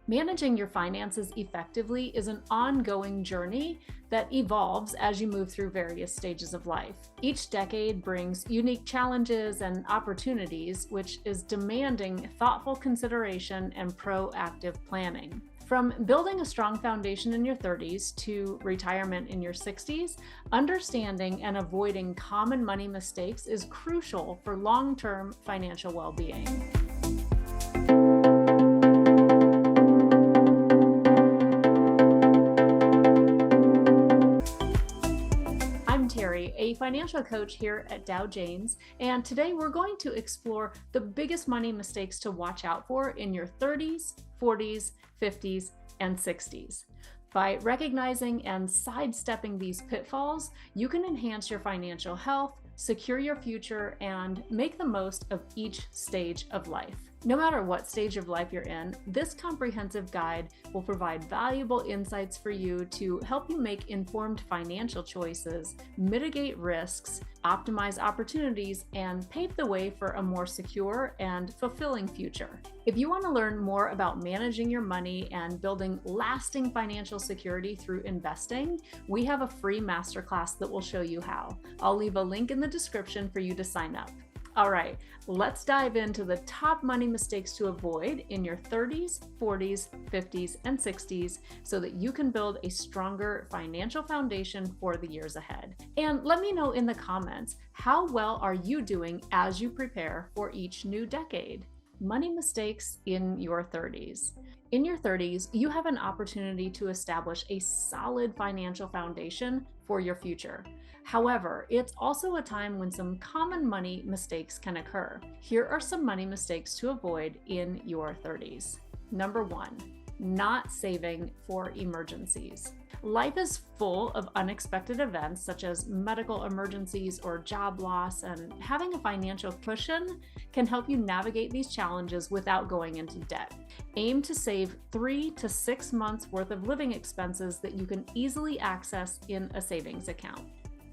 Managing your finances effectively is an ongoing journey that evolves as you move through various stages of life. Each decade brings unique challenges and opportunities, which is demanding thoughtful consideration and proactive planning. From building a strong foundation in your 30s to retirement in your 60s, understanding and avoiding common money mistakes is crucial for long-term financial well-being. Terry, a financial coach here at Dow Janes, and today we're going to explore the biggest money mistakes to watch out for in your 30s, 40s, 50s, and 60s. By recognizing and sidestepping these pitfalls, you can enhance your financial health, secure your future, and make the most of each stage of life. No matter what stage of life you're in, this comprehensive guide will provide valuable insights for you to help you make informed financial choices, mitigate risks, optimize opportunities, and pave the way for a more secure and fulfilling future. If you want to learn more about managing your money and building lasting financial security through investing, we have a free masterclass that will show you how. I'll leave a link in the description for you to sign up. All right, let's dive into the top money mistakes to avoid in your 30s, 40s, 50s, and 60s so that you can build a stronger financial foundation for the years ahead. And let me know in the comments, how well are you doing as you prepare for each new decade? Money mistakes in your 30s. In your 30s, you have an opportunity to establish a solid financial foundation for your future. However, it's also a time when some common money mistakes can occur. Here are some money mistakes to avoid in your 30s. Number 1, not saving for emergencies. Life is full of unexpected events such as medical emergencies or job loss, and having a financial cushion can help you navigate these challenges without going into debt. Aim to save 3 to 6 months worth of living expenses that you can easily access in a savings account.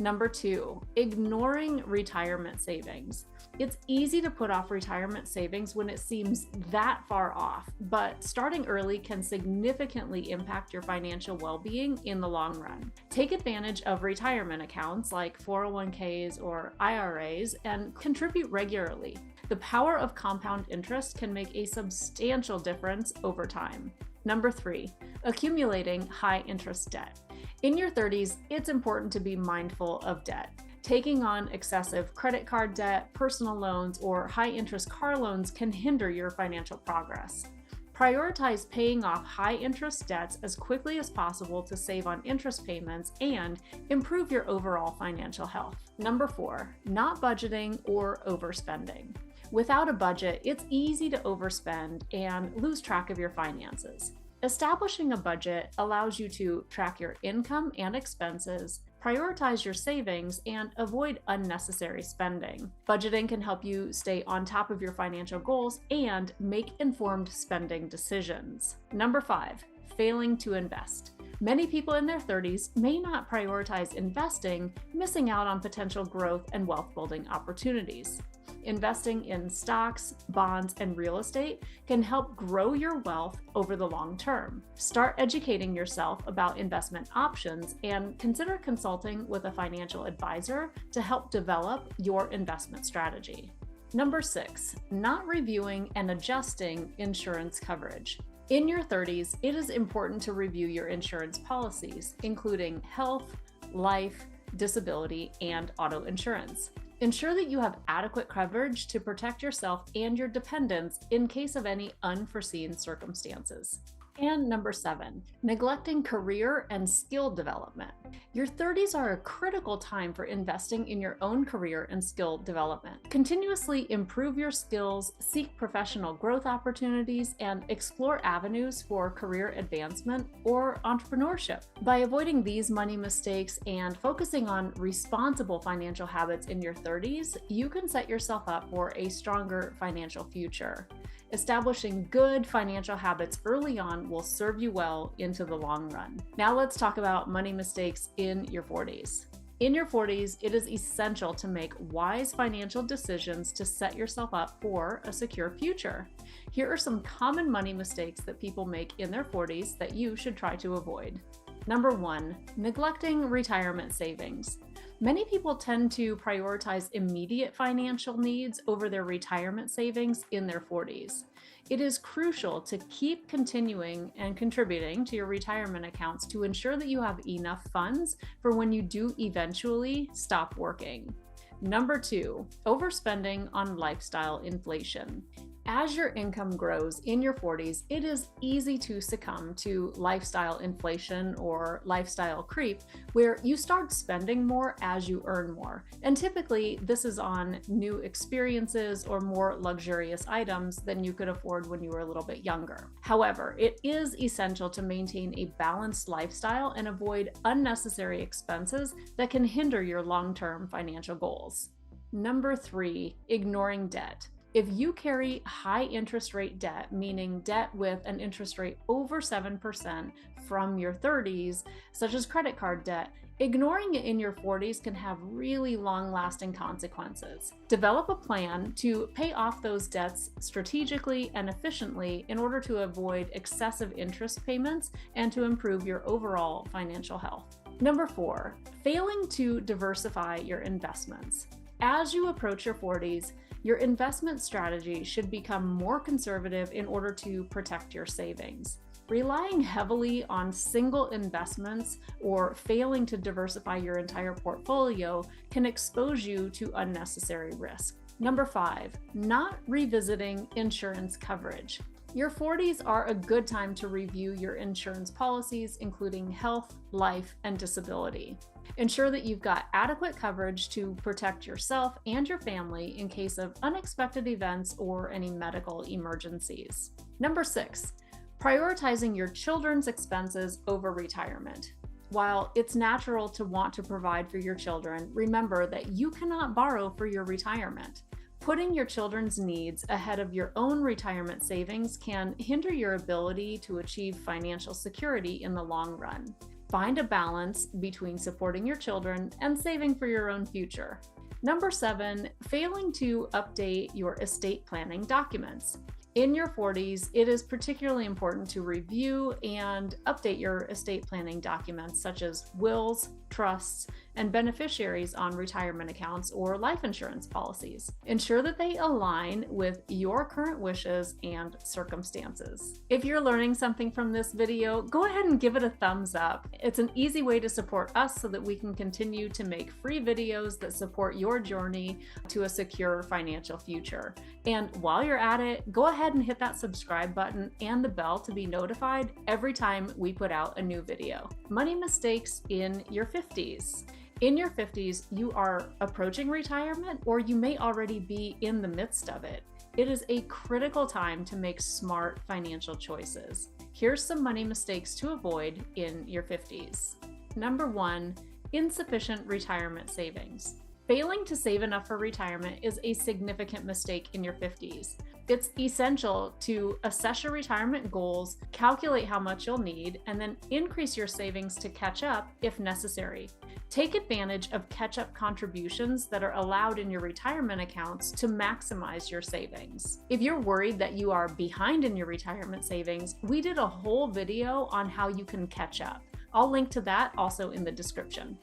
Number 2, ignoring retirement savings. It's easy to put off retirement savings when it seems that far off, but starting early can significantly impact your financial well-being in the long run. Take advantage of retirement accounts like 401ks or IRAs and contribute regularly. The power of compound interest can make a substantial difference over time. Number 3, accumulating high interest debt. In your 30s, it's important to be mindful of debt. Taking on excessive credit card debt, personal loans, or high-interest car loans can hinder your financial progress. Prioritize paying off high-interest debts as quickly as possible to save on interest payments and improve your overall financial health. Number 4, not budgeting or overspending. Without a budget, it's easy to overspend and lose track of your finances. Establishing a budget allows you to track your income and expenses, prioritize your savings, and avoid unnecessary spending. Budgeting can help you stay on top of your financial goals and make informed spending decisions. Number 5, failing to invest. Many people in their 30s may not prioritize investing, missing out on potential growth and wealth building opportunities. Investing in stocks, bonds, and real estate can help grow your wealth over the long term. Start educating yourself about investment options and consider consulting with a financial advisor to help develop your investment strategy. Number 6, not reviewing and adjusting insurance coverage. In your 30s, it is important to review your insurance policies, including health, life, disability, and auto insurance. Ensure that you have adequate coverage to protect yourself and your dependents in case of any unforeseen circumstances. And number 7, neglecting career and skill development. Your 30s are a critical time for investing in your own career and skill development. Continuously improve your skills, seek professional growth opportunities, and explore avenues for career advancement or entrepreneurship. By avoiding these money mistakes and focusing on responsible financial habits in your 30s, you can set yourself up for a stronger financial future. Establishing good financial habits early on will serve you well into the long run. Now let's talk about money mistakes in your 40s. In your 40s, it is essential to make wise financial decisions to set yourself up for a secure future. Here are some common money mistakes that people make in their 40s that you should try to avoid. Number 1, neglecting retirement savings. Many people tend to prioritize immediate financial needs over their retirement savings in their 40s. It is crucial to keep continuing and contributing to your retirement accounts to ensure that you have enough funds for when you do eventually stop working. Number 2, overspending on lifestyle inflation. As your income grows in your 40s, it is easy to succumb to lifestyle inflation or lifestyle creep, where you start spending more as you earn more. And typically, this is on new experiences or more luxurious items than you could afford when you were a little bit younger. However, it is essential to maintain a balanced lifestyle and avoid unnecessary expenses that can hinder your long-term financial goals. Number 3, ignoring debt. If you carry high interest rate debt, meaning debt with an interest rate over 7% from your 30s, such as credit card debt, ignoring it in your 40s can have really long-lasting consequences. Develop a plan to pay off those debts strategically and efficiently in order to avoid excessive interest payments and to improve your overall financial health. Number 4, failing to diversify your investments. As you approach your 40s, your investment strategy should become more conservative in order to protect your savings. Relying heavily on single investments or failing to diversify your entire portfolio can expose you to unnecessary risk. Number 5, not revisiting insurance coverage. Your 40s are a good time to review your insurance policies, including health, life, and disability. Ensure that you've got adequate coverage to protect yourself and your family in case of unexpected events or any medical emergencies. Number 6, prioritizing your children's expenses over retirement. While it's natural to want to provide for your children, remember that you cannot borrow for your retirement. Putting your children's needs ahead of your own retirement savings can hinder your ability to achieve financial security in the long run. Find a balance between supporting your children and saving for your own future. Number 7, failing to update your estate planning documents. In your 40s, it is particularly important to review and update your estate planning documents such as wills, trusts, and beneficiaries on retirement accounts or life insurance policies. Ensure that they align with your current wishes and circumstances. If you're learning something from this video, go ahead and give it a thumbs up. It's an easy way to support us so that we can continue to make free videos that support your journey to a secure financial future. And while you're at it, go ahead and hit that subscribe button and the bell to be notified every time we put out a new video. Money mistakes in your 50s. In your 50s, you are approaching retirement, or you may already be in the midst of it. It is a critical time to make smart financial choices. Here's some money mistakes to avoid in your 50s. Number 1, insufficient retirement savings. Failing to save enough for retirement is a significant mistake in your 50s. It's essential to assess your retirement goals, calculate how much you'll need, and then increase your savings to catch up if necessary. Take advantage of catch-up contributions that are allowed in your retirement accounts to maximize your savings. If you're worried that you are behind in your retirement savings, we did a whole video on how you can catch up. I'll link to that also in the description.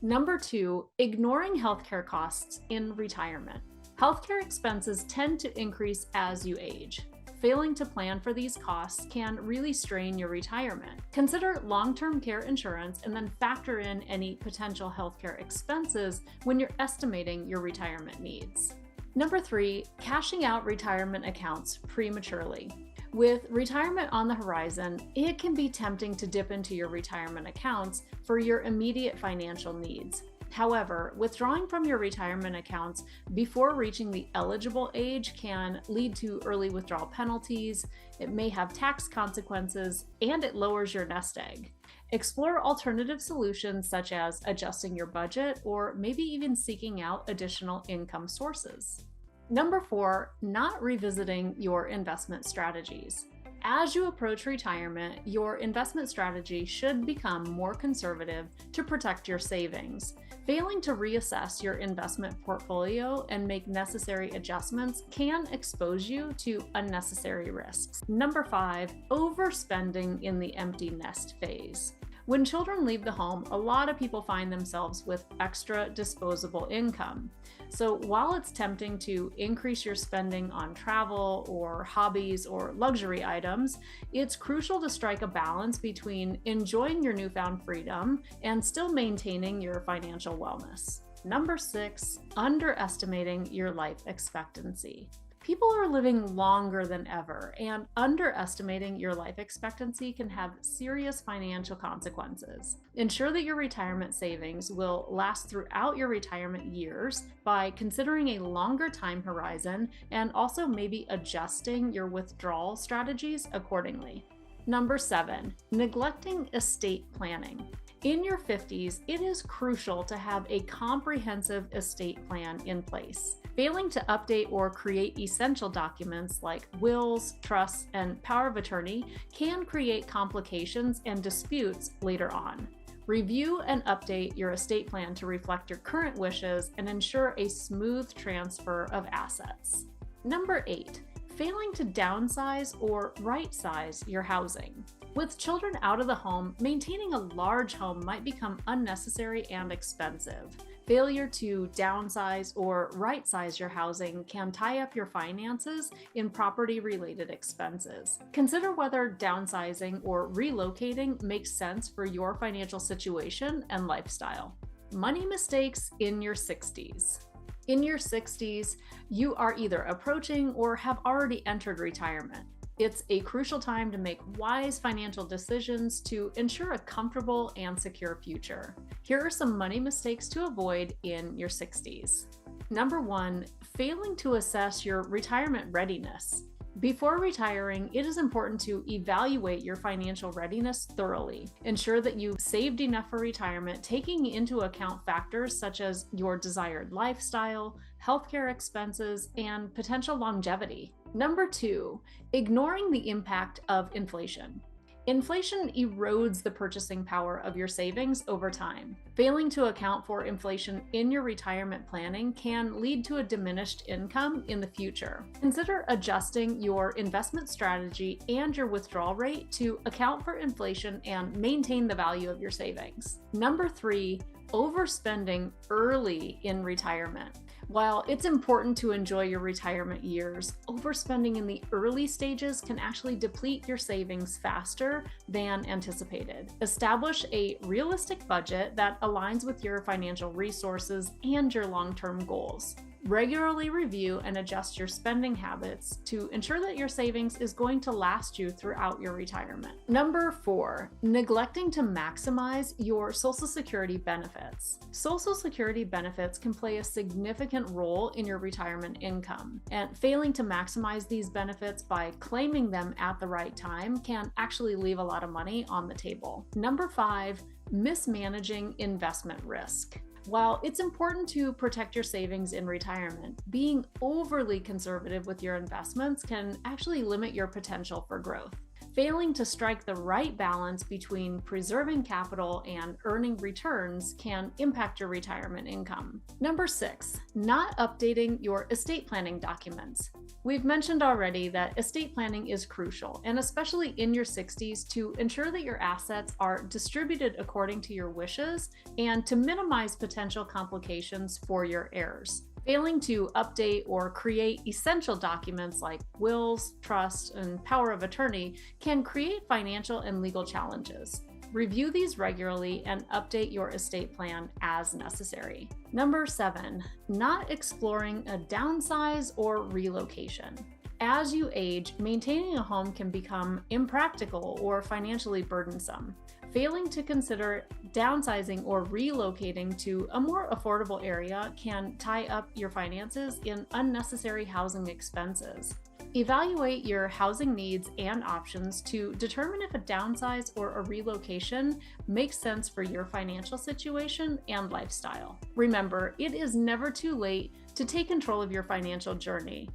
Number 2, ignoring healthcare costs in retirement. Healthcare expenses tend to increase as you age. Failing to plan for these costs can really strain your retirement. Consider long-term care insurance and then factor in any potential healthcare expenses when you're estimating your retirement needs. Number 3, cashing out retirement accounts prematurely. With retirement on the horizon, it can be tempting to dip into your retirement accounts for your immediate financial needs. However, withdrawing from your retirement accounts before reaching the eligible age can lead to early withdrawal penalties, it may have tax consequences, and it lowers your nest egg. Explore alternative solutions such as adjusting your budget or maybe even seeking out additional income sources. Number 4, not revisiting your investment strategies. As you approach retirement, your investment strategy should become more conservative to protect your savings. Failing to reassess your investment portfolio and make necessary adjustments can expose you to unnecessary risks. Number 5, overspending in the empty nest phase. When children leave the home, a lot of people find themselves with extra disposable income. So while it's tempting to increase your spending on travel or hobbies or luxury items, it's crucial to strike a balance between enjoying your newfound freedom and still maintaining your financial wellness. Number 6, underestimating your life expectancy. People are living longer than ever, and underestimating your life expectancy can have serious financial consequences. Ensure that your retirement savings will last throughout your retirement years by considering a longer time horizon and also maybe adjusting your withdrawal strategies accordingly. Number 7, neglecting estate planning. In your 50s, it is crucial to have a comprehensive estate plan in place. Failing to update or create essential documents like wills, trusts, and power of attorney can create complications and disputes later on. Review and update your estate plan to reflect your current wishes and ensure a smooth transfer of assets. Number 8, failing to downsize or right-size your housing. With children out of the home, maintaining a large home might become unnecessary and expensive. Failure to downsize or right-size your housing can tie up your finances in property-related expenses. Consider whether downsizing or relocating makes sense for your financial situation and lifestyle. Money mistakes in your 60s. In your 60s, you are either approaching or have already entered retirement. It's a crucial time to make wise financial decisions to ensure a comfortable and secure future. Here are some money mistakes to avoid in your 60s. Number 1, failing to assess your retirement readiness. Before retiring, it is important to evaluate your financial readiness thoroughly. Ensure that you've saved enough for retirement, taking into account factors such as your desired lifestyle, healthcare expenses, and potential longevity. Number 2, ignoring the impact of inflation. Inflation erodes the purchasing power of your savings over time. Failing to account for inflation in your retirement planning can lead to a diminished income in the future. Consider adjusting your investment strategy and your withdrawal rate to account for inflation and maintain the value of your savings. Number 3, overspending early in retirement. While it's important to enjoy your retirement years, overspending in the early stages can actually deplete your savings faster than anticipated. Establish a realistic budget that aligns with your financial resources and your long-term goals. Regularly review and adjust your spending habits to ensure that your savings is going to last you throughout your retirement. Number 4, neglecting to maximize your Social Security benefits. Social Security benefits can play a significant role in your retirement income, and failing to maximize these benefits by claiming them at the right time can actually leave a lot of money on the table. Number 5, mismanaging investment risk. While it's important to protect your savings in retirement, being overly conservative with your investments can actually limit your potential for growth. Failing to strike the right balance between preserving capital and earning returns can impact your retirement income. Number 6, not updating your estate planning documents. We've mentioned already that estate planning is crucial, and especially in your 60s, to ensure that your assets are distributed according to your wishes and to minimize potential complications for your heirs. Failing to update or create essential documents like wills, trusts, and power of attorney can create financial and legal challenges. Review these regularly and update your estate plan as necessary. Number 7, not exploring a downsize or relocation. As you age, maintaining a home can become impractical or financially burdensome. Failing to consider downsizing or relocating to a more affordable area can tie up your finances in unnecessary housing expenses. Evaluate your housing needs and options to determine if a downsize or a relocation makes sense for your financial situation and lifestyle. Remember, it is never too late to take control of your financial journey.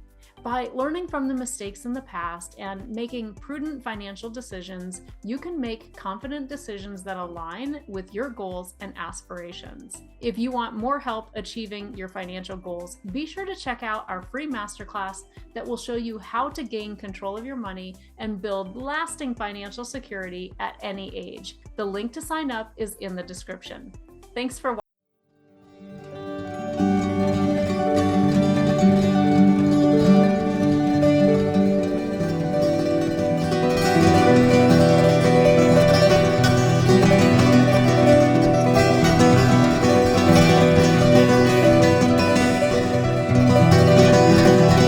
By learning from the mistakes in the past and making prudent financial decisions, you can make confident decisions that align with your goals and aspirations. If you want more help achieving your financial goals, be sure to check out our free masterclass that will show you how to gain control of your money and build lasting financial security at any age. The link to sign up is in the description. Thanks for watching.